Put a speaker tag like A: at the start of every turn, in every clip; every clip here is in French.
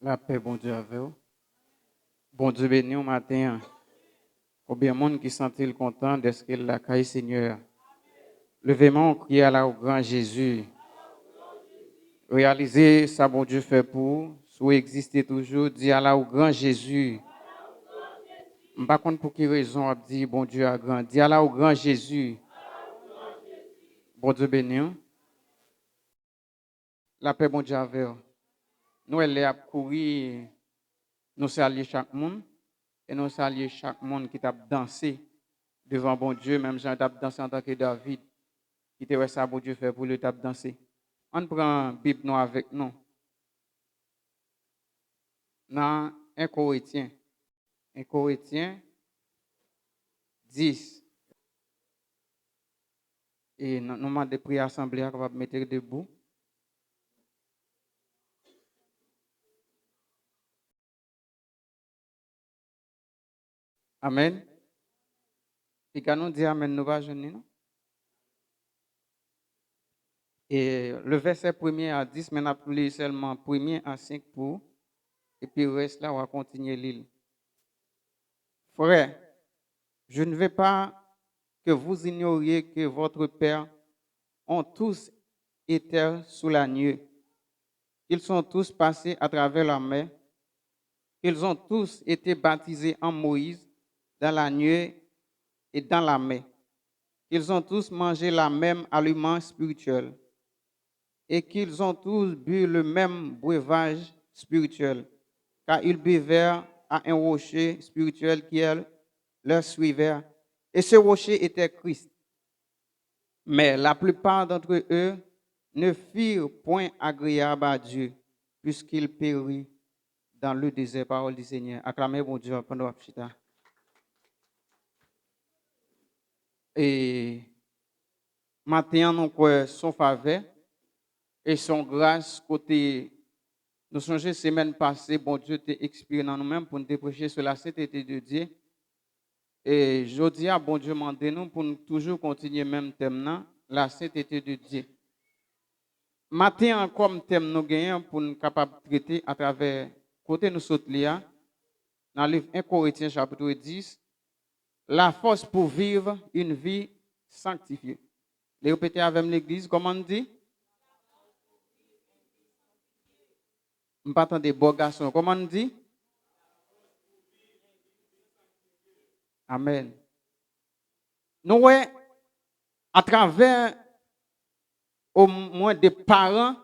A: La paix, bon Dieu, avec vous. Bon Dieu béni au matin. Combien de monde qui sentit content d'être qu'il la caille Seigneur. Levez-moi, on crie à la au grand Jésus. Réalisez ça, bon Dieu fait pour. Soit exister toujours, dis à la au grand Jésus. Je ne sais pas pour quelle raison on dit bon Dieu a grand. Dis à la au grand Jésus. Bon Dieu béni. La paix, bon Dieu, avec vous. Nous, elle est à courir. Nous saluons chaque monde. Et nous saluons chaque monde qui t'a dansé devant bon Dieu, même Jean t'a dansé en tant que David, qui te ça bon Dieu fait pour le t'a dansé. On prend la Bible nous avec nous. Dans 1 Corinthiens. 1 Corinthiens 10. Et nous demandons de prier assemblée qu'on va mettre debout. Amen. Et quand nous disons Amen, nous va jeûner. Et le verset 1er à 10, mais nous appelons seulement 1er à 5 pour. Et puis le reste là, on va continuer l'île. Frère, je ne veux pas que vous ignoriez que votre Père ont tous été sous l'agneau. Ils sont tous passés à travers la mer. Ils ont tous été baptisés en Moïse, dans l'agneau et dans la mer. Ils ont tous mangé la même aliment spirituel et qu'ils ont tous bu le même breuvage spirituel, car ils buvaient à un rocher spirituel qui leur suivait. Et ce rocher était Christ. Mais la plupart d'entre eux ne firent point agréable à Dieu, puisqu'ils périrent dans le désert. Parole du Seigneur. Acclamez mon Dieu pendant la chita. Et maintenant, nous avons son faveur et son grâce côté. Nous sommes semaine passée, bon Dieu t'a expiré dans nous-mêmes pour nous prêcher sur la sainteté de Dieu. Et je dis à bon Dieu, demandez-nous pour nous toujours continuer même thème, la sainteté de Dieu. Matin, comme thème, nous gagnons pour nous capables de traiter à travers côté nous saute là, dans le livre 1 Corinthiens chapitre 10, la force pour vivre une vie sanctifiée. Les répéter avec l'église, comment on dit? Je ne pas des beaux garçons. Comment on dit? Amen. Nous, à travers au moins des parents,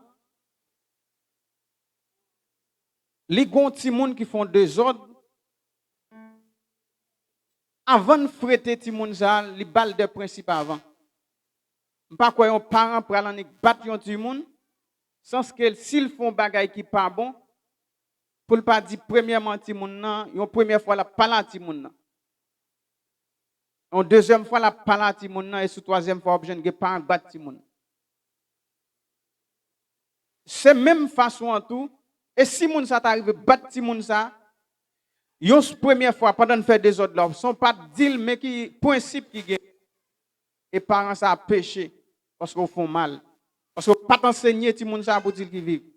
A: les petits gens qui font des ordres, avant de fréter les gens, les balles de principe avant. Pas quoi un parent pour aller battre un petit monde sans que s'ils font bagaille qui pas bon pour ne pas dire premièrement petit monde nan, une première fois la parler petit monde nan. En deuxième fois la parler petit monde nan et sur troisième fois objet que parent battre petit monde. C'est même façon en tout et si monde ça t'arrive battre petit monde ça yon première fois pendant de faire des ordres là sont pas deal mais qui principe qui gagne et parents ça péché parce qu'ils font mal parce que pas t'enseigner ti moun ça pour dire qui vivent.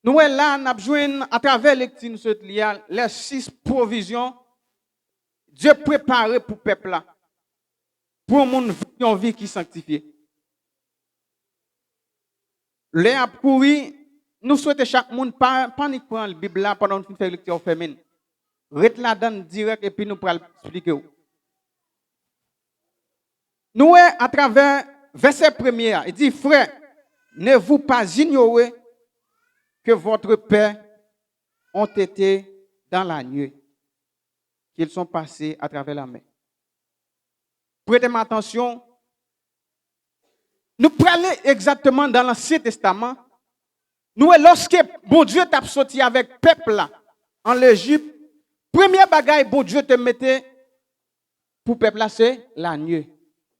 A: Nous là n'a besoin à travers les 6 provisions Dieu préparé pour peuple là pour monde une vie qui sanctifiée. Les a courir nous souhaitons chaque monde pas panique prendre la Bible là pendant qu'on fait lecture féminine. Rete la donne direct et puis nous pour expliquer. Nous à travers verset 1er, il dit frère, ne vous pas ignorer que votre père ont été dans la nuit, qu'ils sont passés à travers la mer. Prêtez attention. Nous prenons exactement dans l'Ancien Testament. Nous, lorsque bon Dieu t'a sorti avec peuple là, en l'Égypte, première bagaille bon Dieu te mettait pour peuple là, c'est la nuit.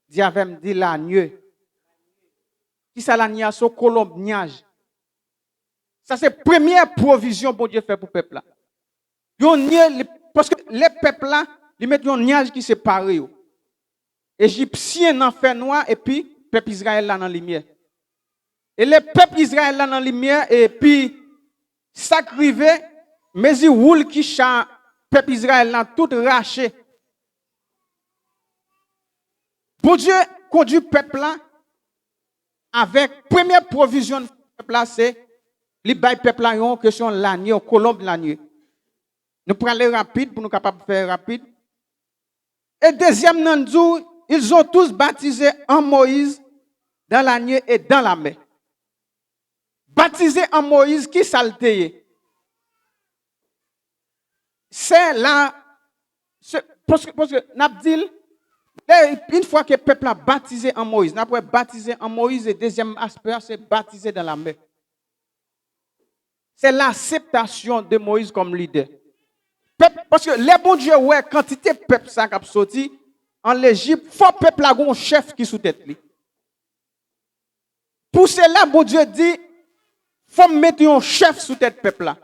A: Dis avec dit la nuit. Qui ça la nuit à son colombiage. Ça c'est première provision bon Dieu fait pour peuple là. Parce que les peuples là, ils mettent un nuage qui sépare. Égyptien dans fer noir et puis peuple Israël là dans la lumière. Et le peuple Israël là dans la lumière, et puis, ça crivé, mais il roule qui chante, peuple Israël là, tout raché. Bon Dieu conduit le peuple là, avec première provision du peuple là, c'est, les bail peuple là, une question l'agneau, colombe l'agneau. Nous prenons aller rapide pour nous capables de faire rapide. Et deuxième nanzou, ils ont tous baptisé en Moïse, dans l'agneau et dans la mer. Baptisé en Moïse, qui salté? C'est là, parce que Nabdil, une fois que le peuple a baptisé en Moïse, après baptisé en Moïse, le deuxième aspect, c'est baptisé dans la mer. C'est l'acceptation de Moïse comme leader. Parce que les bons dieux, ouais, quantité de peuple ça qui sorti en l'Égypte, il faut que le peuple a un chef qui sous tête. Pour cela, bon Dieu dit, il faut mettre un chef sous tête peuple là.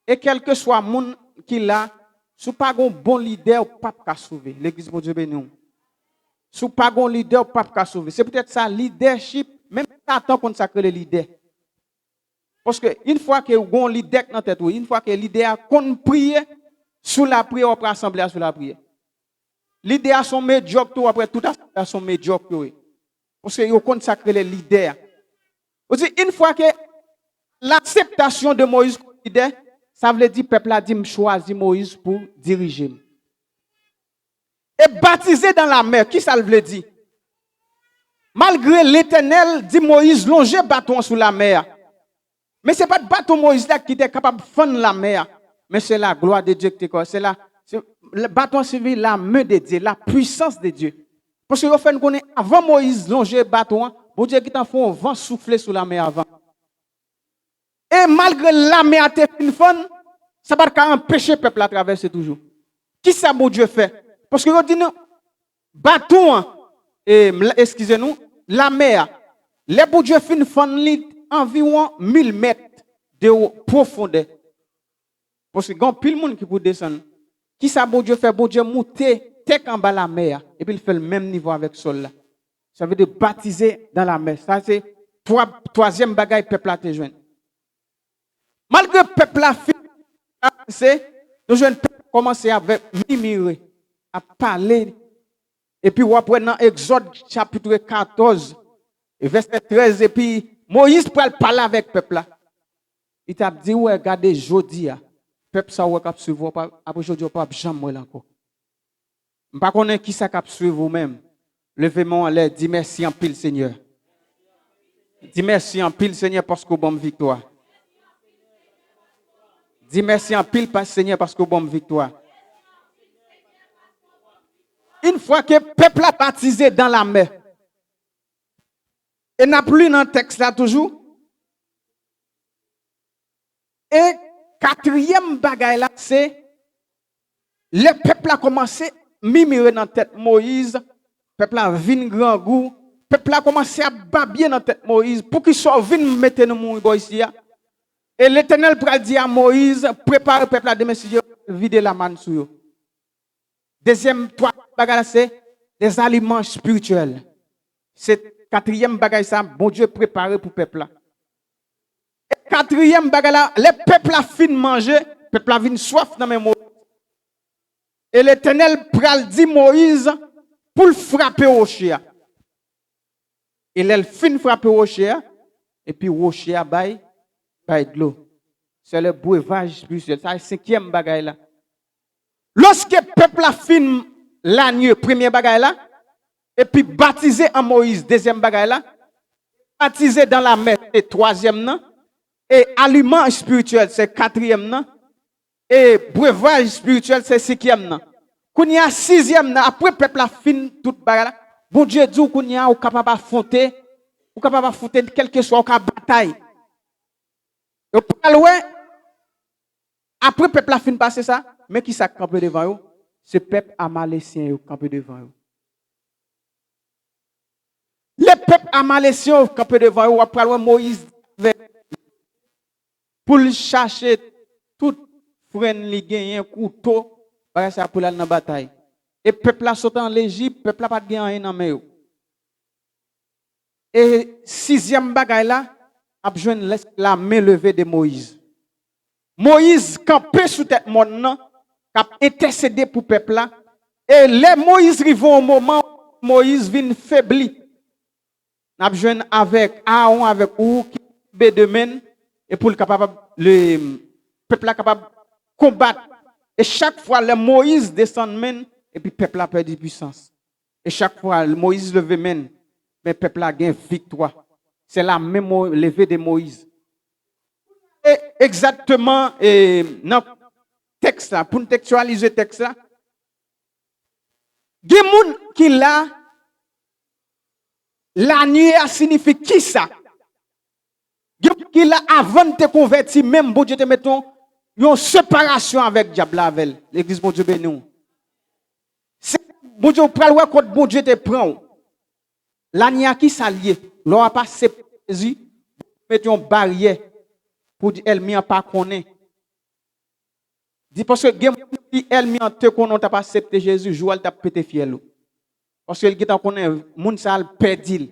A: Et quel que soit le monde qui l'a, si pas un bon leader, pas qu'à sauver. L'église bon Dieu béni. Si pas un leader, pas qu'à sauver. C'est peut-être ça, leadership, même Satan consacre le leader. Parce que une fois que vous avez un leader dans tête, une fois que le leader a prié, sous la prière, on peut assembler sous la prière. Leader sont médiocres, après tout à sont médiocres. Parce que vous consacrez les leaders. Aussi, une fois que l'acceptation de Moïse comme leader, ça veut dire que le peuple a dit choisi Moïse pour diriger. Et baptisé dans la mer, qui ça veut dire? Malgré l'Éternel, dit Moïse, longez bâton sous la mer. Mais ce n'est pas le bâton Moïse là qui était capable de fendre la mer, mais c'est la gloire de Dieu qui était. C'est le bâton civil, la main de Dieu, la puissance de Dieu. Parce que fait qu'on est avant Moïse longer bâton, bon Dieu qui t'en fait un vent souffler sous la mer avant. Et malgré la mer a été une fond, ça va pas empêcher le peuple à traverser toujours. Qui ça bon Dieu fait? Parce que vous dit non, bâton, excusez-nous, la mer, les bon Dieu fait une fond environ 1000 mètres de profondeur. Parce que quand pile monde qui peut descendre, qui ça bon Dieu fait? Bon Dieu monter tête en bas la mer et puis il fait le même niveau avec le sol là. Ça veut dire baptiser dans la mer. Ça c'est troisième bagaille peuple a te joindre. Malgré le peuple a fait, nous jeunes peuple commencer à murmurer, à parler. Et puis après dans Exode chapitre 14 verset 13 et puis Moïse pour parler avec le peuple là. Il t'a dit ouais regardez jodi a peuple ça ouais cap suivre après jodi pas jamais là encore. Pas connaît qui ça cap suivre vous-même. Levez-moi en l'air, dis merci en pile Seigneur. Dis merci en pile Seigneur parce que bon victoire. Dis merci en pile Seigneur parce que bon victoire. Une fois que le peuple a baptisé dans la mer, et n'a plus dans le texte là toujours. Et quatrième bagaille là, c'est le peuple a commencé à murmurer dans la tête Moïse. Le peuple a vu grand goût. Le peuple a commencé à babiller dans la tête Moïse pour qu'il soit venu mettre dans mon ici. Et l'Éternel a dit à Moïse, prépare le peuple à demain si Dieu vider la manne sur eux. Deuxième, troisième bagaille c'est des aliments spirituels. C'est quatrième bagaille ça, bon Dieu préparé pour le peuple là. Et quatrième bagaille là, le peuple a fini de manger, le peuple a fini soif dans mes mots. Et l'Éternel pral dit Moïse pour le frapper au chien. Et il fin frapper au chien et puis au chien bail de l'eau. C'est le breuvage spirituel, c'est le cinquième bagaille là. Lorsque le peuple a fini l'agneau, premier bagaille là, et puis baptisé en Moïse, deuxième bagaille là, baptisé dans la mer, c'est troisième non, et aliment spirituel, c'est quatrième non, et breuvage spirituel, c'est cinquième non. Quand il y a sixième non, après le peuple a fini toute bagaille là, bon Dieu dit qu'on y a capable d'affronter, ou capable d'affronter quel que soit la bataille. Et après le peuple a fini de passer ça, mais qui s'est campé devant eux? Ce peuple amalécien qui campé devant eux. Le peuple amalécien qui campé devant eux, après Moïse pour chercher tout frein li gagné couteau pour ça pour aller dans la bataille. Et le peuple a sauté en l'Égypte, le peuple a pas gagné dans main. Et sixième bagaille là, a besoin la main levée de Moïse. Moïse campé sous tête monde nan, a intercédé pour peuple là. Et les Moïse rivent au moment où Moïse vient faibli. N'a besoin avec Aaron avec ou qui demain et pour le peuple là capable combattre. Et chaque fois le Moïse descend men et puis peuple a perdu puissance. Et chaque fois le Moïse leve men, mais peuple a gain victoire. C'est la même levée de Moïse. Et exactement dans le texte là, pour textualiser le texte là, il y a des gens qui là, la nuit signifie qui ça? Il y a des gens qui là, avant de te convertir, même bon Dieu te mettons une séparation avec diable avec l'église bon Dieu béni. C'est bon Dieu pral ouais quand bon Dieu te prend. La nuit qui s'allie, l'on a pas Jésus, mettons une barrière pour dire elle m'y pas connaît. Dit parce que elle m'y te connaît t'a pas accepté Jésus, jour t'a pété fiel. Parce que il t'a connaît moun ça perdu.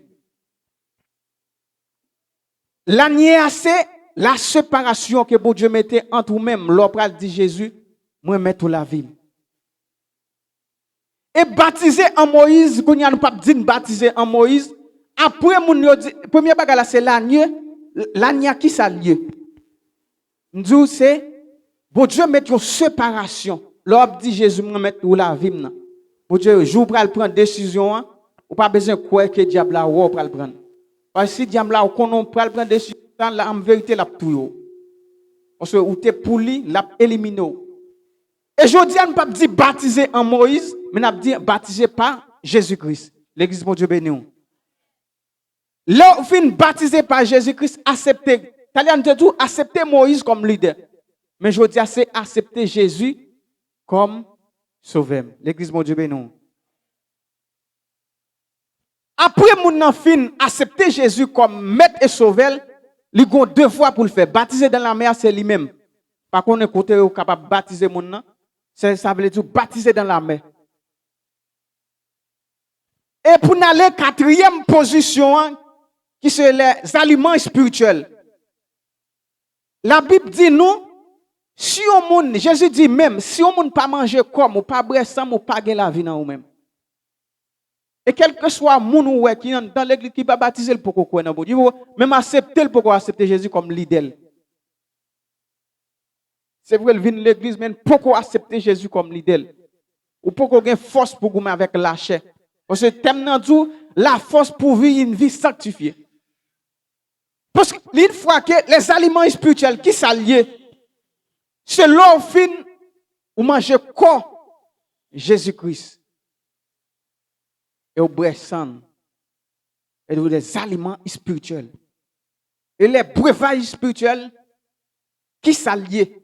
A: La nuit c'est la séparation que bon Dieu mettait entre vous-même, l'opéra dit Jésus, moi mettre tout la vie. Et baptisé en Moïse, qu'on y a pas dit baptisé en Moïse, après mon dit premier bagage c'est l'agneau qui ça lieu. Nous c'est bon Dieu met une séparation. L'op dit Jésus moi mettre tout la vie nan. Bon Dieu jour pour prendre décision, ou pas besoin quoi que diable là ou pour prendre. Parce que si diable là qu'on prendre décision là en vérité la tout. Parce que ou t'es pour lui, l'a éliminé. Et je dis, on ne pas dire baptisé en Moïse, mais on dit baptisé par Jésus-Christ. L'église mon Dieu béni. Là, on fin baptisé par Jésus-Christ, accepté. T'allez de tout, accepter Moïse comme leader. Mais je dis, c'est accepter Jésus comme sauveur. L'église mon Dieu béni. Après, mon fin accepter Jésus comme maître et sauveur, il a deux fois pour le faire. Baptiser dans la mer, c'est lui-même. Par contre, on est côté capable de baptiser mon nom. Ça veut dire baptiser dans la mer. Et pour aller quatrième position, qui sont les aliments spirituels. La Bible dit nous, si on monde, Jésus dit même, si on monde pas manger comme, ou pas boire sang, ou pas gagner la vie dans vous-même. Et quel que soit moun ou qui dans l'église qui va baptiser le poko quoi dans bon Dieu, même accepter le poko accepter Jésus comme leader. C'est vrai, il vient de l'église, mais pourquoi accepter Jésus comme leader? Ou pourquoi avoir force pour gommer avec la chair? Parce que thème nan dou, la force pour vivre une vie sanctifiée. Parce que une fois que les aliments spirituels qui s'allient, c'est l'eau fine ou manger corps Jésus-Christ. Et au bressan, et des aliments spirituels. Et les breuvages spirituels qui s'allient.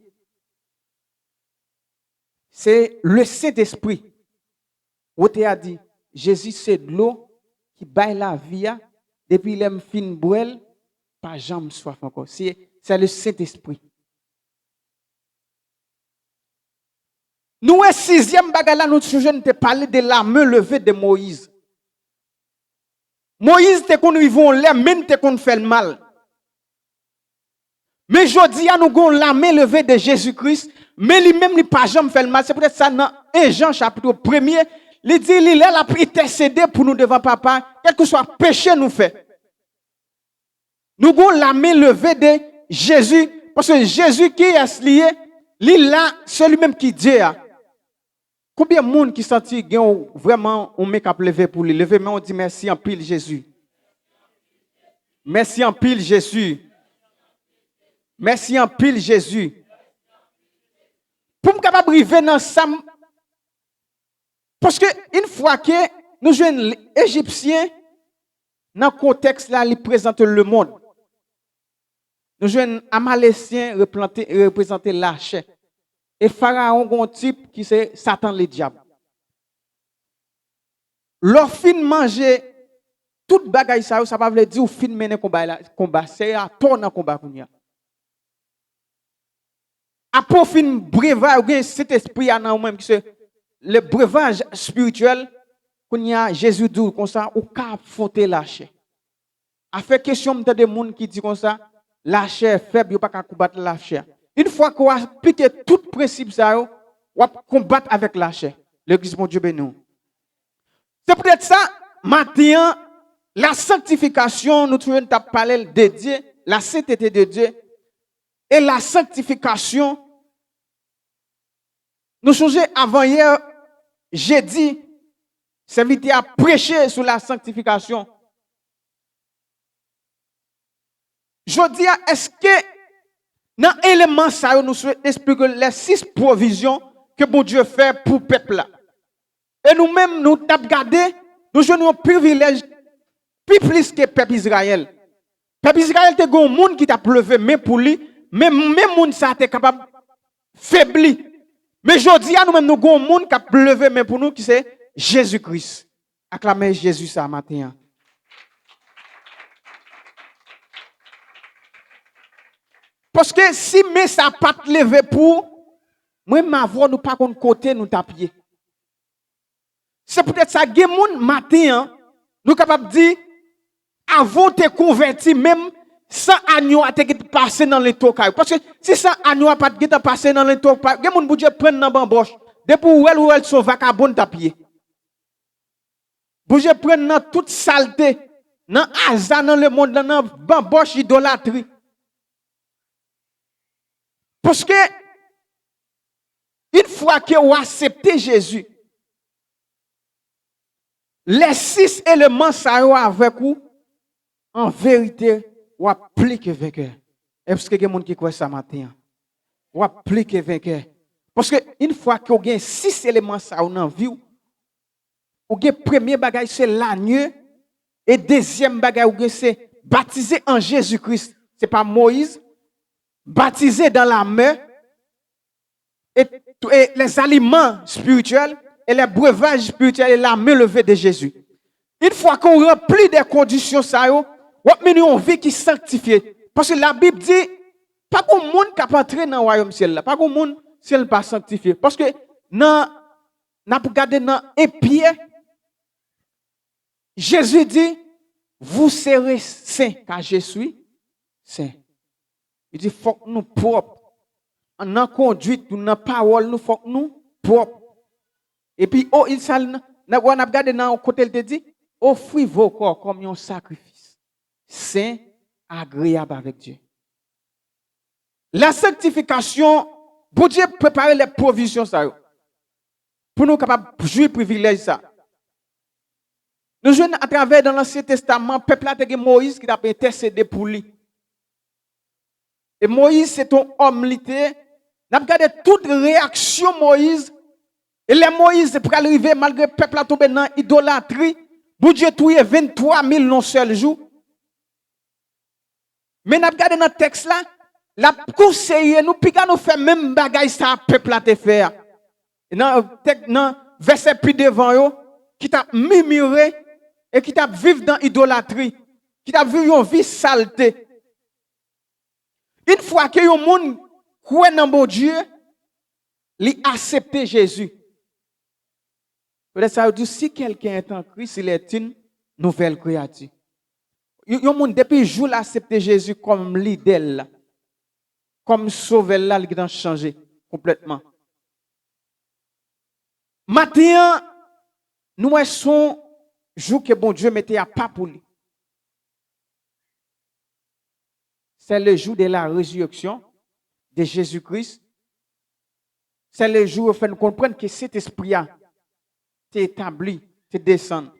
A: C'est le Saint-Esprit. Où tu as dit, Jésus c'est de l'eau qui baille la vie depuis l'aime fin boel, pas jamais soif encore. C'est le Saint-Esprit. Nous, sixième bagala, nous jeunes te parler de la main levée de Moïse. Moïse te qu'on vivons les men te qu'on fait le mal. Mais jodi a nous gon la main levée de Jésus-Christ, mais lui-même n'est pas jamais fait le mal. C'est peut-être ça dans 1 Jean chapitre 1er, il dit il a intercédé pour nous devant papa, quel que soit péché nous fait. Nous gon la main levée de Jésus parce que Jésus qui est lié, là c'est lui-même qui dit. Combien de monde qui senti vraiment on met qu'à lever pour lui lever mais on dit merci en pile Jésus. Merci en pile Jésus. Merci en pile Jésus. Pour me capable arriver dans ça parce que une fois que nous jeunes égyptiens dans le contexte là ils présentent le monde. Nous jeunes amaléciens représenter la chair. Et Pharaon, un type qui c'est Satan le diable. Leur fin manger toute bagaille ça va veut dire ou fin mener combat c'est à ton dans combat kounya. Après fin breuvage ou cet esprit en même qui c'est le breuvage spirituel kounya Jésus dit comme ça ou ka affronter la chair. A fait question de monde qui dit comme ça la chair faible, pas qu'à combattre la chair. Une fois qu'on a appliqué tout principe ça, on va combattre avec la chair. L'église mon Dieu béni. C'est peut-être ça, maintenant, la sanctification, nous trouvons parlé de Dieu, la sainteté de Dieu, et la sanctification. Nous changeons avant hier, j'ai dit, c'est à prêcher sur la sanctification. Je dis, est-ce que dans l'élément ça, nous souhaitons expliquer les 6 provisions que bon Dieu fait pour le peuple là. Et nous-mêmes, nous avons regardé, nous avons un privilège plus que le peuple Israël. Le peuple Israël, c'est un monde qui t'a levé, mais pour lui, même monde ça est capable de faiblir. Mais je dis à nous-mêmes, nous avons un monde qui a levé, mais pour nous, qui c'est Jésus-Christ. Acclamez Jésus ça matin. Parce que si mais ça pas te lever pour moi ma voix nous pas contre côté nous tapier. C'est peut-être ça gen moun matin nous capable dire avant de te convertir même sans agneau a te passer dans les tocailles parce que si sans agneau a pas te passer dans les tocailles gen moun bouge prendre dans bamboche depuis ou elle son vagabond tapier. Bouge prendre dans toute saleté dans hasard dans le monde dans bamboche idolâtrie. Parce que, une fois que vous acceptez Jésus, les 6 éléments ça y avec vous, en vérité, vous appliquez vainqueur. Est-ce que il y a des gens qui croient ça matin? Vous appliquez vainqueur. Parce que, une fois que vous avez 6 éléments ça dans la vie, vous avez premier bagage, c'est l'agneau, et deuxième bagage, c'est baptisé en Jésus-Christ. Ce n'est pas Moïse. Baptisé dans la main et les aliments spirituels et les breuvages spirituels et la main levée de Jésus. Une fois qu'on remplit des conditions, ça, on a une vie qui est sanctifiée. Parce que la Bible dit, pas qu'on monde qui entrer dans le royaume ciel, pas qu'on monde si elle pas sanctifié. Parce que dans regardé dans Épie, Jésus dit, vous serez saints car je suis saint. Il dit, il faut que nous propres. En en conduite, dans la parole, nous faut que nous propres. Et puis, il s'en a regardé dans le côté, il te dit, offrez vos corps comme un sacrifice. Saint, agréable avec Dieu. La sanctification, pour Dieu préparer les provisions, ça, pour nous capables de jouir privilège ça. Nous jouons à travers dans l'Ancien Testament, le peuple a Moïse qui a intercédé pour lui. Et Moïse, c'est ton homme littéraire. Nous avons regardé toute réaction Moïse. Et les Moïse, pour arriver, malgré le peuple a tombé dans l'idolâtrie, pour Dieu touye 23 000 non seul jour. Mais nous avons regardé dans le texte là, la conseiller nous, puis nous fait même bagaille ça, le peuple a te faire. Dans le verset plus devant eux, qui t'a murmuré et qui t'a vivre dans l'idolâtrie, qui t'a vu une vie saleté. Une fois que le monde croit dans mon Dieu, il accepte Jésus. Peut-être ça veut dire si quelqu'un est en Christ, il est une nouvelle créature. Le monde depuis le jour accepté Jésus comme leader, comme sauveur, il a changé complètement. Maintenant, nous sommes jour que bon Dieu mettait à pas pour lui. C'est le jour de la résurrection de Jésus-Christ. C'est le jour où nous comprenons que cet esprit a été établi, te descend.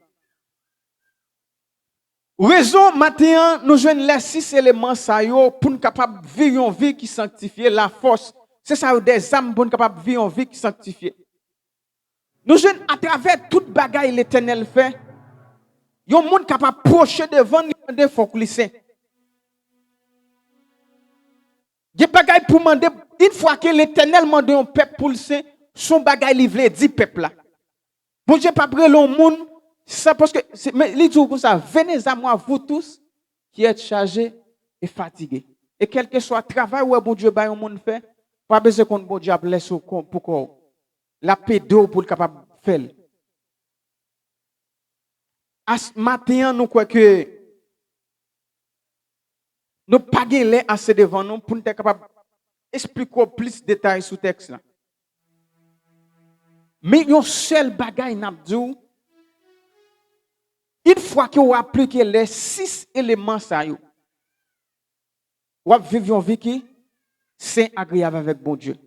A: Raison maintenant, nous jouons les 6 éléments pour nous capables de vivre une vie qui sanctifie la force. C'est ça des âmes pour nous capables de vivre une vie qui sanctifie. Nous jouons à travers toute bagaille l'Éternel fait. Il y a un monde capable de procher devant nous de faut qu'il saint. Il y a des bagailles pour demander, une fois que l'Éternel demande un peuple pour le saint, son bagaille livré 10 peuples là. Bon Dieu pas prendre le monde, ça parce que mais il dit comme ça, venez à moi vous tous qui êtes chargés et fatigués. Et quel que soit le travail où bon Dieu ba un monde fait, pas besoin qu'on bon Dieu laisse pour quoi. La pédo pour le capable faire. À ce matin nous croit que Nous pas gagner assez devant nous pour nous être capable d'expliquer plus de détails sur le texte là. Mais un seul bagage n'a dit une fois que vous appliquez les 6 éléments ça yo, vous vivre une vie qui c'est agréable avec bon Dieu.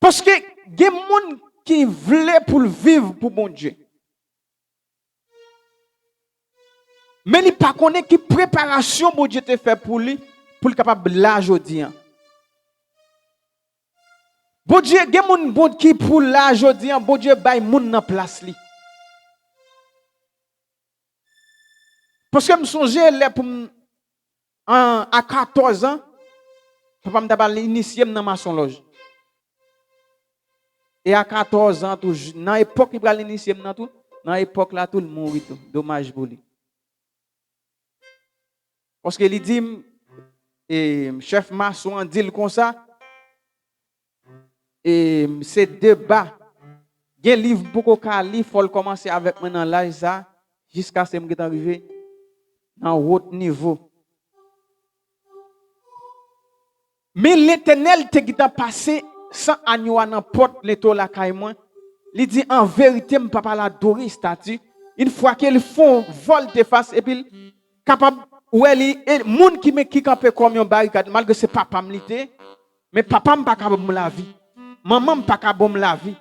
A: Parce que il y a des gens qui veulent pour vivre pour bon Dieu. Mais il pas connaît qui préparation bon Dieu te fait pour lui pour le capable là aujourd'hui. Bon Dieu, il y a des gens qui pour là aujourd'hui, bon Dieu bail moun dans place li. Parce que me songe là pour à 14 ans, papa m'a initié dans maçon loge. Et à 14 ans, dans l'époque, il va l'initier dans tout. Dans l'époque, là, tout le monde mourit. Dommage pour lui. Parce que il dit, chef maçon dit comme ça, et c'est débat. Il y a un livre pour qu'on lire, il faut commencer avec maintenant l'âge ça, jusqu'à ce que arrivé dans haut niveau. Mais l'Éternel te qui t'a passé sans agneau dans porte les to la caille moi. Il dit en vérité mon papa l'adore statue. Une fois qu'ils font volte face et puis capable ouais li monde qui camper comme un barricade malgré c'est papa m'lité mais papa m'pas capable me la vie. Maman m'pas capable me la vie.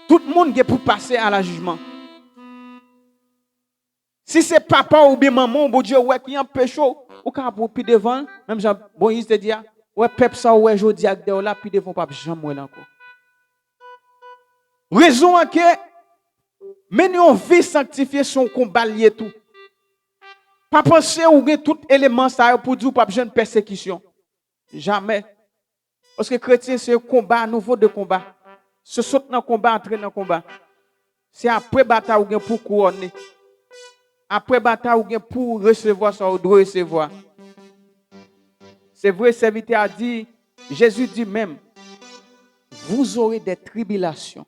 A: Tout le monde est pour passer à la jugement. Si c'est papa ou bien maman, bon Dieu ouais qui en péché ou capable puis devant même Jean Moïse te dit ouais peuple ça ouais jodi ak de là puis devant pas jamais encore. Raison que mener une vie sanctifiée son combat lié tout. Pas penser ou bien tout élément ça pour dire pas jeune persécution. Jamais. Parce que chrétien c'est un combat nouveau de combat. Se saute dans combat, entrer dans combat. C'est après bataille ou bien pour couronner. Après bataille ou bien pour recevoir ça ou doit recevoir. C'est vrai, serviteur a dit, Jésus dit même, vous aurez des tribulations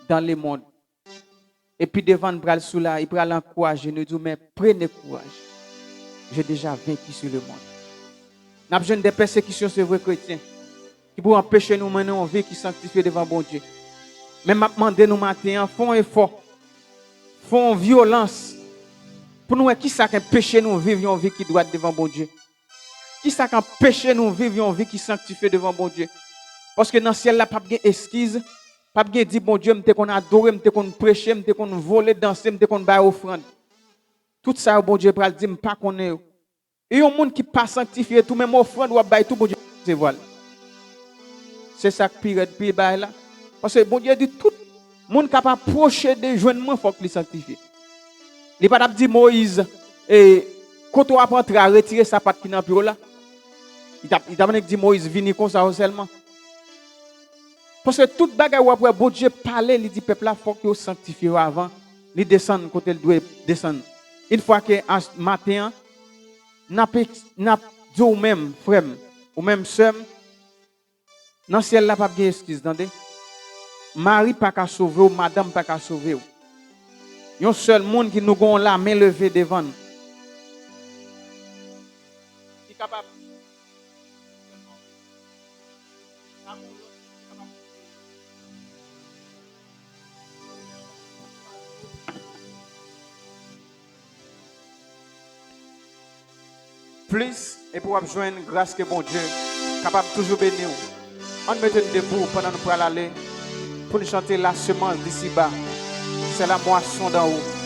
A: dans le monde. Et puis devant le bras sous là, il prend l'encourager, nous dit, mais prenez courage. J'ai déjà vaincu sur le monde. Nous avons besoin des persécutions, c'est vrai chrétien, qui pour empêcher nous de mener une vie qui sanctifie devant bon Dieu. Mais m'a demandé nous matin, font effort, font violence, pour nous, qui ça qui empêche nous de vivre une vie qui doit être devant bon Dieu? Qui ça qui empêche nous de vivre une vie qui sanctifie devant bon Dieu? Parce que dans le ciel, là, pas de esquisse, pas de dire bon Dieu, m'te qu'on adorer, m'te qu'on prêcher, m'te qu'on voler, danser, m'te qu'on bailler offrande. Tout ça, bon Dieu, pral dire, m'pas connaît. Et un monde qui pas sanctifié, tout même offrande ou bailler tout bon Dieu, c'est voilà. C'est ça qui pire bail là. Parce que bon Dieu dit tout monde capable approcher des joindre faut qu'il sanctifie. Il pas dit Moïse et quand on apprend à retirer sa patte qui dans pire là. Il t'a dit Moïse vini comme ça seulement. Parce que toute bagarre où après bon Dieu parler, il dit peuple là faut que sanctifie avant, il descend côté il doit descendre. Une fois que matin n'a dit ou même frère ou même sœur dans ciel là pas de excuse entendez. Marie pas qu'à sauver ou madame pas qu'à sauver. Un seul monde qui nous gon la main levée devant nous. Qui capable plus et pour joindre grâce que bon Dieu capable toujours bénir. On met debout pendant nous pour aller pour nous chanter la semence d'ici bas. C'est la moisson d'en haut.